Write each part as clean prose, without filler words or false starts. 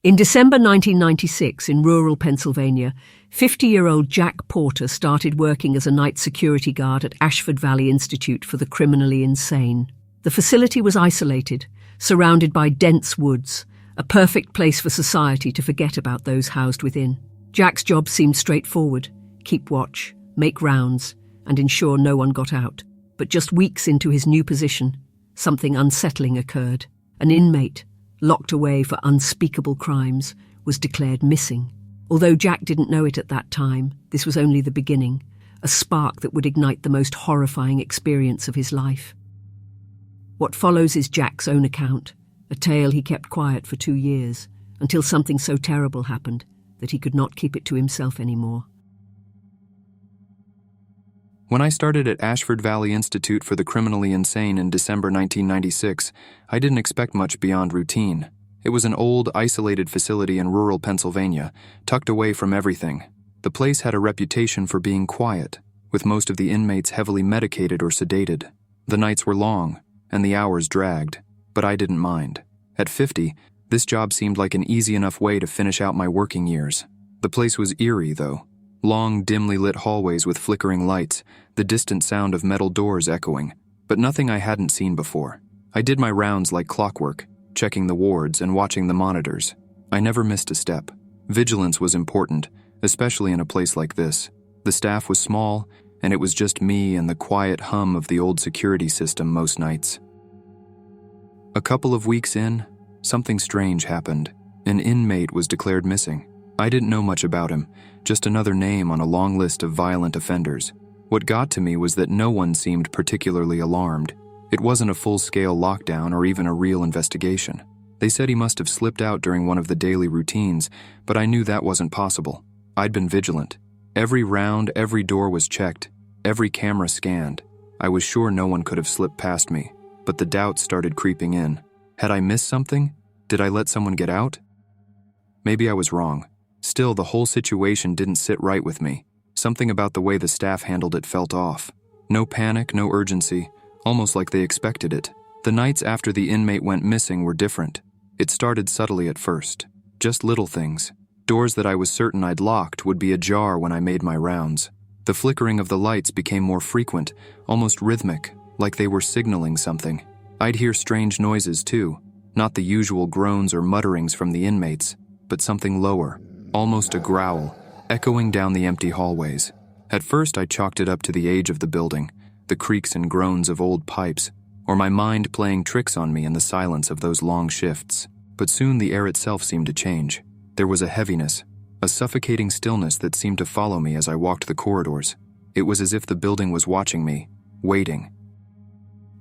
In December 1996, in rural Pennsylvania, 50-year-old Jack Porter started working as a night security guard at Ashford Valley Institute for the criminally insane. The facility was isolated, surrounded by dense woods, a perfect place for society to forget about those housed within. Jack's job seemed straightforward: keep watch, make rounds, and ensure no one got out. But just weeks into his new position, something unsettling occurred. An inmate, locked away for unspeakable crimes, was declared missing. Although Jack didn't know it at that time, this was only the beginning, a spark that would ignite the most horrifying experience of his life. What follows is Jack's own account, a tale he kept quiet for 2 years, until something so terrible happened that he could not keep it to himself anymore. When I started at Ashford Valley Institute for the criminally insane in December 1996, I didn't expect much beyond routine. It was an old, isolated facility in rural Pennsylvania, tucked away from everything. The place had a reputation for being quiet, with most of the inmates heavily medicated or sedated. The nights were long, and the hours dragged, but I didn't mind. At 50, this job seemed like an easy enough way to finish out my working years. The place was eerie, though. Long, dimly lit hallways with flickering lights, the distant sound of metal doors echoing, but nothing I hadn't seen before. I did my rounds like clockwork, checking the wards and watching the monitors. I never missed a step. Vigilance was important, especially in a place like this. The staff was small, and it was just me and the quiet hum of the old security system most nights. A couple of weeks in, something strange happened. An inmate was declared missing. I didn't know much about him, just another name on a long list of violent offenders. What got to me was that no one seemed particularly alarmed. It wasn't a full-scale lockdown or even a real investigation. They said he must have slipped out during one of the daily routines, but I knew that wasn't possible. I'd been vigilant. Every round, every door was checked, every camera scanned. I was sure no one could have slipped past me, but the doubts started creeping in. Had I missed something? Did I let someone get out? Maybe I was wrong. Still, the whole situation didn't sit right with me. Something about the way the staff handled it felt off. No panic, no urgency, almost like they expected it. The nights after the inmate went missing were different. It started subtly at first. Just little things. Doors that I was certain I'd locked would be ajar when I made my rounds. The flickering of the lights became more frequent, almost rhythmic, like they were signaling something. I'd hear strange noises too, not the usual groans or mutterings from the inmates, but something lower, almost a growl, echoing down the empty hallways. At first I chalked it up to the age of the building, the creaks and groans of old pipes, or my mind playing tricks on me in the silence of those long shifts. But soon the air itself seemed to change. There was a heaviness, a suffocating stillness that seemed to follow me as I walked the corridors. It was as if the building was watching me, waiting.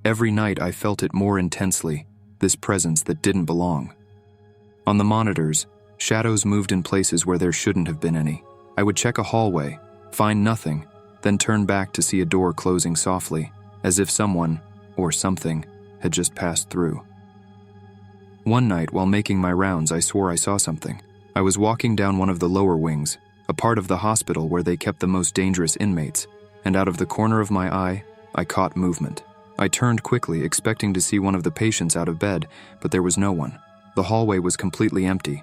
Every night I felt it more intensely, this presence that didn't belong. On the monitors, shadows moved in places where there shouldn't have been any. I would check a hallway, find nothing, then turn back to see a door closing softly, as if someone, or something, had just passed through. One night, while making my rounds, I swore I saw something. I was walking down one of the lower wings, a part of the hospital where they kept the most dangerous inmates, and out of the corner of my eye, I caught movement. I turned quickly, expecting to see one of the patients out of bed, but there was no one. The hallway was completely empty.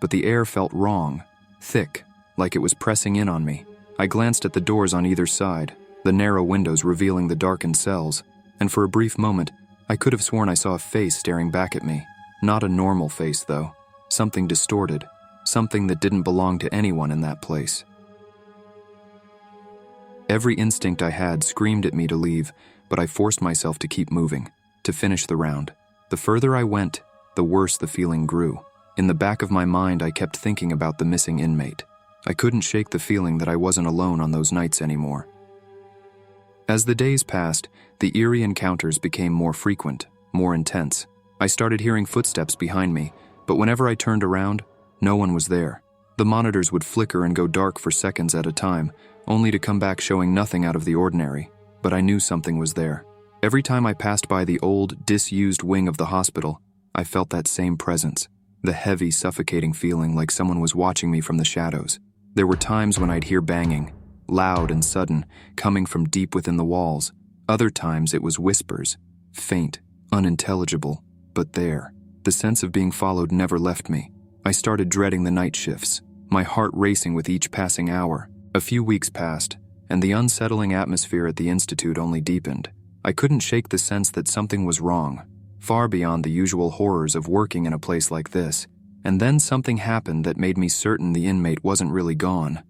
But the air felt wrong, thick, like it was pressing in on me. I glanced at the doors on either side, the narrow windows revealing the darkened cells, and for a brief moment, I could have sworn I saw a face staring back at me. Not a normal face, though. Something distorted, something that didn't belong to anyone in that place. Every instinct I had screamed at me to leave, but I forced myself to keep moving, to finish the round. The further I went, the worse the feeling grew. In the back of my mind, I kept thinking about the missing inmate. I couldn't shake the feeling that I wasn't alone on those nights anymore. As the days passed, the eerie encounters became more frequent, more intense. I started hearing footsteps behind me, but whenever I turned around, no one was there. The monitors would flicker and go dark for seconds at a time, only to come back showing nothing out of the ordinary. But I knew something was there. Every time I passed by the old, disused wing of the hospital, I felt that same presence, the heavy, suffocating feeling like someone was watching me from the shadows. There were times when I'd hear banging, loud and sudden, coming from deep within the walls. Other times it was whispers, faint, unintelligible, but there. The sense of being followed never left me. I started dreading the night shifts, my heart racing with each passing hour. A few weeks passed, and the unsettling atmosphere at the institute only deepened. I couldn't shake the sense that something was wrong, far beyond the usual horrors of working in a place like this. And then something happened that made me certain the inmate wasn't really gone.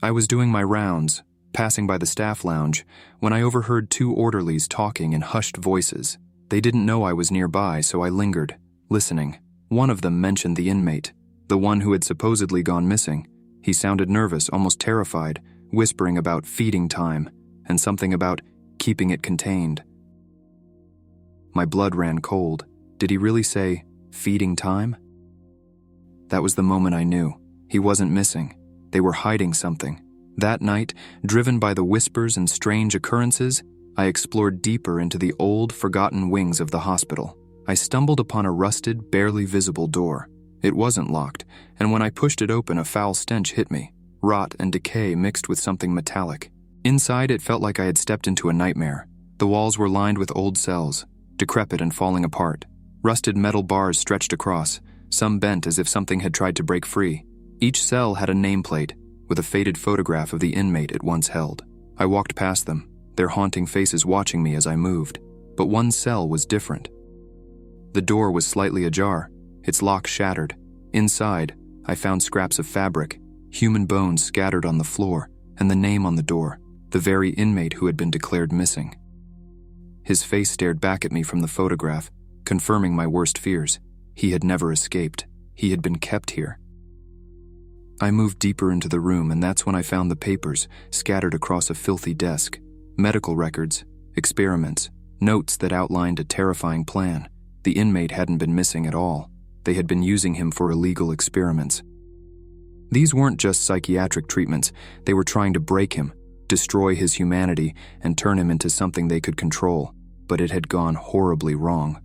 I was doing my rounds, passing by the staff lounge, when I overheard two orderlies talking in hushed voices. They didn't know I was nearby, so I lingered, listening. One of them mentioned the inmate, the one who had supposedly gone missing. He sounded nervous, almost terrified, whispering about feeding time and something about keeping it contained. My blood ran cold. Did he really say, feeding time? That was the moment I knew. He wasn't missing. They were hiding something. That night, driven by the whispers and strange occurrences, I explored deeper into the old, forgotten wings of the hospital. I stumbled upon a rusted, barely visible door. It wasn't locked, and when I pushed it open, a foul stench hit me. Rot and decay mixed with something metallic. Inside, it felt like I had stepped into a nightmare. The walls were lined with old cells, decrepit and falling apart. Rusted metal bars stretched across, some bent as if something had tried to break free. Each cell had a nameplate, with a faded photograph of the inmate it once held. I walked past them, their haunting faces watching me as I moved. But one cell was different. The door was slightly ajar, its lock shattered. Inside, I found scraps of fabric, human bones scattered on the floor, and the name on the door, the very inmate who had been declared missing. His face stared back at me from the photograph, confirming my worst fears. He had never escaped. He had been kept here. I moved deeper into the room, and that's when I found the papers scattered across a filthy desk. Medical records, experiments, notes that outlined a terrifying plan. The inmate hadn't been missing at all. They had been using him for illegal experiments. These weren't just psychiatric treatments. They were trying to break him, destroy his humanity, and turn him into something they could control. But it had gone horribly wrong.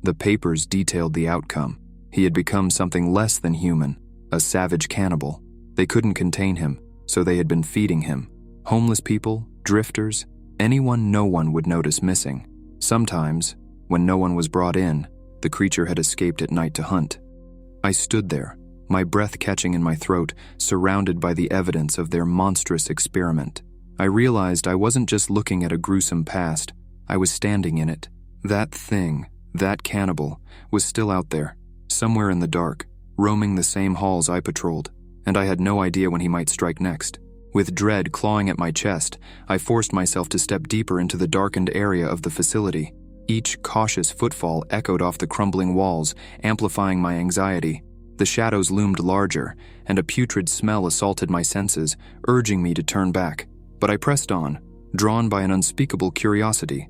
The papers detailed the outcome. He had become something less than human, a savage cannibal. They couldn't contain him, so they had been feeding him. Homeless people, drifters, anyone no one would notice missing. Sometimes, when no one was brought in, the creature had escaped at night to hunt. I stood there, my breath catching in my throat, surrounded by the evidence of their monstrous experiment. I realized I wasn't just looking at a gruesome past, I was standing in it. That thing, that cannibal, was still out there, somewhere in the dark, roaming the same halls I patrolled, and I had no idea when he might strike next. With dread clawing at my chest, I forced myself to step deeper into the darkened area of the facility. Each cautious footfall echoed off the crumbling walls, amplifying my anxiety. The shadows loomed larger, and a putrid smell assaulted my senses, urging me to turn back. But I pressed on, drawn by an unspeakable curiosity.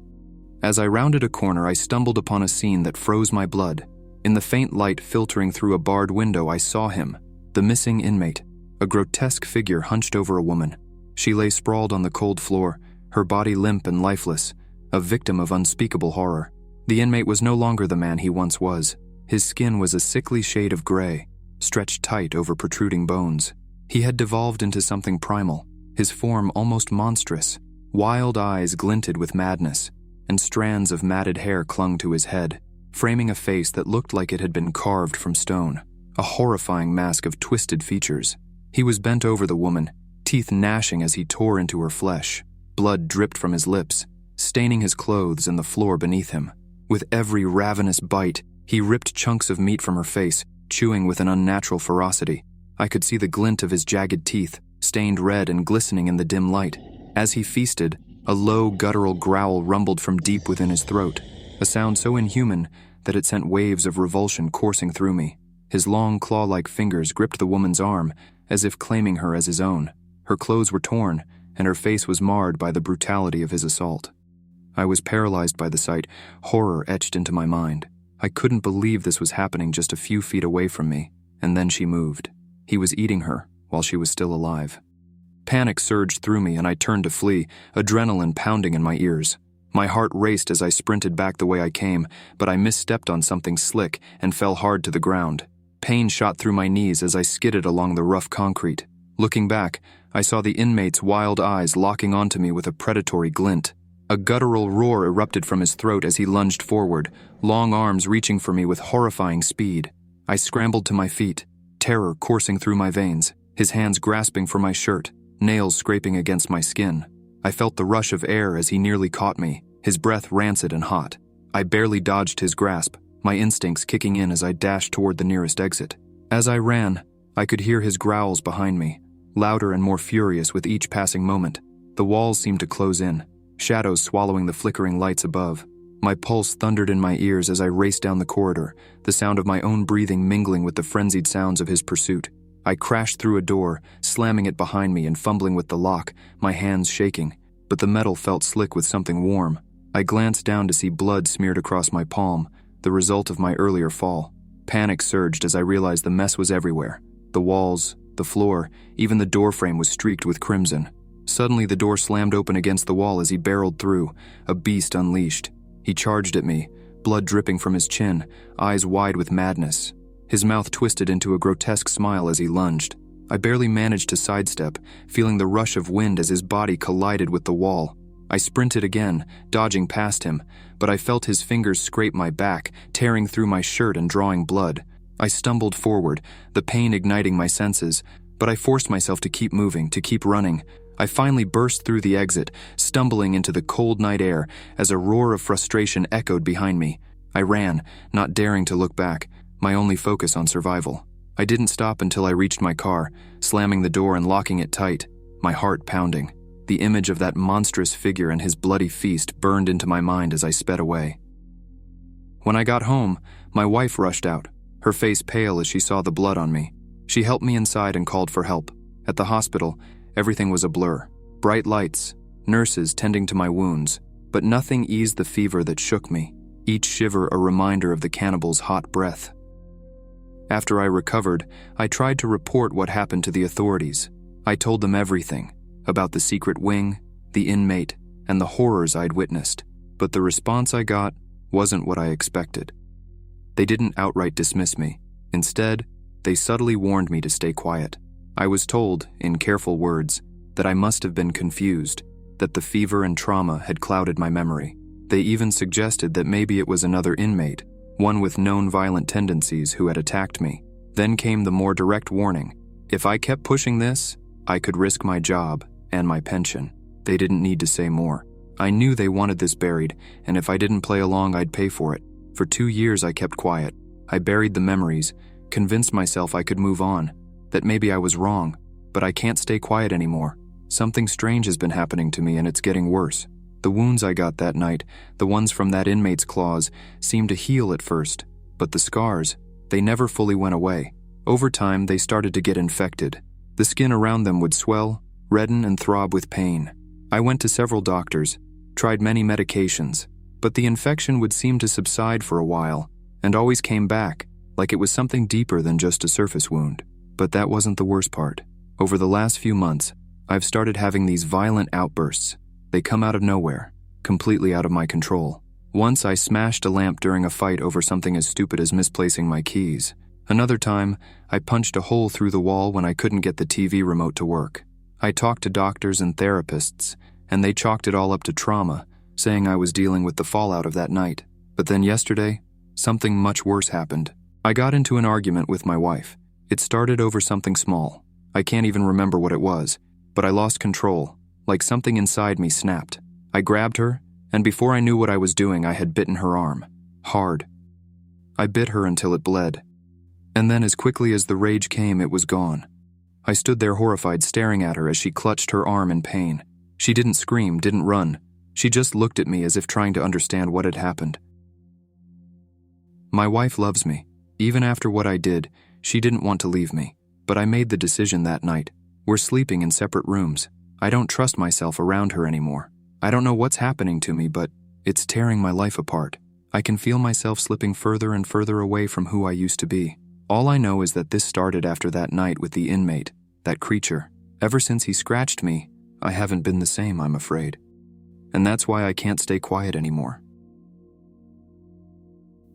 As I rounded a corner, I stumbled upon a scene that froze my blood. In the faint light filtering through a barred window, I saw him, the missing inmate, a grotesque figure hunched over a woman. She lay sprawled on the cold floor, her body limp and lifeless, a victim of unspeakable horror. The inmate was no longer the man he once was. His skin was a sickly shade of gray, stretched tight over protruding bones. He had devolved into something primal, his form almost monstrous. Wild eyes glinted with madness, and strands of matted hair clung to his head, framing a face that looked like it had been carved from stone, a horrifying mask of twisted features. He was bent over the woman, teeth gnashing as he tore into her flesh. Blood dripped from his lips, staining his clothes and the floor beneath him. With every ravenous bite, he ripped chunks of meat from her face, chewing with an unnatural ferocity. I could see the glint of his jagged teeth, stained red and glistening in the dim light. As he feasted, a low, guttural growl rumbled from deep within his throat, a sound so inhuman that it sent waves of revulsion coursing through me. His long, claw-like fingers gripped the woman's arm, as if claiming her as his own. Her clothes were torn, and her face was marred by the brutality of his assault. I was paralyzed by the sight, horror etched into my mind. I couldn't believe this was happening just a few feet away from me, and then she moved. He was eating her while she was still alive. Panic surged through me, and I turned to flee, adrenaline pounding in my ears. My heart raced as I sprinted back the way I came, but I misstepped on something slick and fell hard to the ground. Pain shot through my knees as I skidded along the rough concrete. Looking back, I saw the inmate's wild eyes locking onto me with a predatory glint. A guttural roar erupted from his throat as he lunged forward, long arms reaching for me with horrifying speed. I scrambled to my feet, terror coursing through my veins, his hands grasping for my shirt, nails scraping against my skin. I felt the rush of air as he nearly caught me, his breath rancid and hot. I barely dodged his grasp, my instincts kicking in as I dashed toward the nearest exit. As I ran, I could hear his growls behind me, louder and more furious with each passing moment. The walls seemed to close in, shadows swallowing the flickering lights above. My pulse thundered in my ears as I raced down the corridor, the sound of my own breathing mingling with the frenzied sounds of his pursuit. I crashed through a door, slamming it behind me and fumbling with the lock, my hands shaking, but the metal felt slick with something warm. I glanced down to see blood smeared across my palm, the result of my earlier fall. Panic surged as I realized the mess was everywhere. The walls, the floor, even the doorframe was streaked with crimson. Suddenly the door slammed open against the wall as he barreled through, a beast unleashed. He charged at me, blood dripping from his chin, eyes wide with madness. His mouth twisted into a grotesque smile as he lunged. I barely managed to sidestep, feeling the rush of wind as his body collided with the wall. I sprinted again, dodging past him, but I felt his fingers scrape my back, tearing through my shirt and drawing blood. I stumbled forward, the pain igniting my senses, but I forced myself to keep moving, to keep running. I finally burst through the exit, stumbling into the cold night air as a roar of frustration echoed behind me. I ran, not daring to look back, my only focus on survival. I didn't stop until I reached my car, slamming the door and locking it tight, my heart pounding. The image of that monstrous figure and his bloody feast burned into my mind as I sped away. When I got home, my wife rushed out, her face pale as she saw the blood on me. She helped me inside and called for help. At the hospital, everything was a blur. Bright lights, nurses tending to my wounds, but nothing eased the fever that shook me, each shiver a reminder of the cannibal's hot breath. After I recovered, I tried to report what happened to the authorities. I told them everything, about the secret wing, the inmate, and the horrors I'd witnessed, but the response I got wasn't what I expected. They didn't outright dismiss me. Instead, they subtly warned me to stay quiet. I was told, in careful words, that I must have been confused, that the fever and trauma had clouded my memory. They even suggested that maybe it was another inmate, one with known violent tendencies who had attacked me. Then came the more direct warning. If I kept pushing this, I could risk my job and my pension. They didn't need to say more. I knew they wanted this buried, and if I didn't play along, I'd pay for it. For 2 years, I kept quiet. I buried the memories, convinced myself I could move on, that maybe I was wrong, but I can't stay quiet anymore. Something strange has been happening to me, and it's getting worse. The wounds I got that night, the ones from that inmate's claws, seemed to heal at first, but the scars, they never fully went away. Over time, they started to get infected. The skin around them would swell, redden, and throb with pain. I went to several doctors, tried many medications, but the infection would seem to subside for a while, and always came back, like it was something deeper than just a surface wound. But that wasn't the worst part. Over the last few months, I've started having these violent outbursts. They come out of nowhere, completely out of my control. Once I smashed a lamp during a fight over something as stupid as misplacing my keys. Another time, I punched a hole through the wall when I couldn't get the TV remote to work. I talked to doctors and therapists, and they chalked it all up to trauma, saying I was dealing with the fallout of that night. But then yesterday, something much worse happened. I got into an argument with my wife. It started over something small. I can't even remember what it was, but I lost control, like something inside me snapped. I grabbed her, and before I knew what I was doing, I had bitten her arm. Hard. I bit her until it bled. And then as quickly as the rage came, it was gone. I stood there horrified, staring at her as she clutched her arm in pain. She didn't scream, didn't run. She just looked at me as if trying to understand what had happened. My wife loves me. Even after what I did, she didn't want to leave me. But I made the decision that night. We're sleeping in separate rooms. I don't trust myself around her anymore. I don't know what's happening to me, but it's tearing my life apart. I can feel myself slipping further and further away from who I used to be. All I know is that this started after that night with the inmate, that creature. Ever since he scratched me, I haven't been the same, I'm afraid. And that's why I can't stay quiet anymore.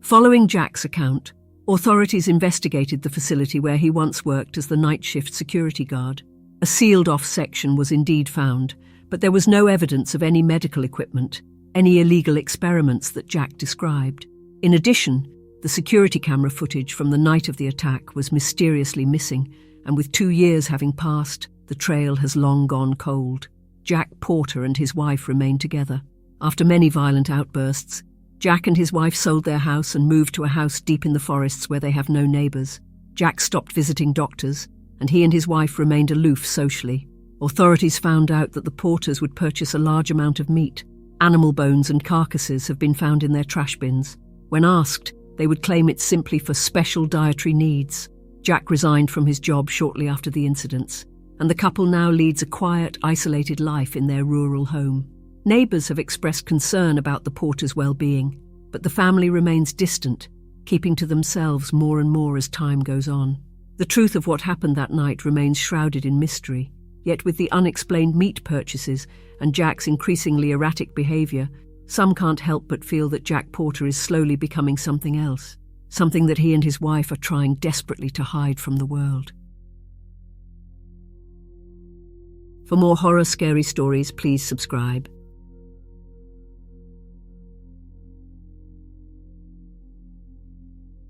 Following Jack's account, authorities investigated the facility where he once worked as the night shift security guard. A sealed-off section was indeed found, but there was no evidence of any medical equipment, any illegal experiments that Jack described. In addition, The security camera footage from the night of the attack was mysteriously missing, and with 2 years having passed, the trail has long gone cold. Jack Porter and his wife remain together. After many violent outbursts, Jack and his wife sold their house and moved to a house deep in the forests where they have no neighbours. Jack stopped visiting doctors, and he and his wife remained aloof socially. Authorities found out that the Porters would purchase a large amount of meat. Animal bones and carcasses have been found in their trash bins. When asked, they would claim it's simply for special dietary needs. Jack resigned from his job shortly after the incidents, and the couple now leads a quiet, isolated life in their rural home. Neighbours have expressed concern about the Porters' well-being, but the family remains distant, keeping to themselves more and more as time goes on. The truth of what happened that night remains shrouded in mystery, yet with the unexplained meat purchases and Jack's increasingly erratic behaviour, some can't help but feel that Jack Porter is slowly becoming something else, something that he and his wife are trying desperately to hide from the world. For more horror scary stories, please subscribe.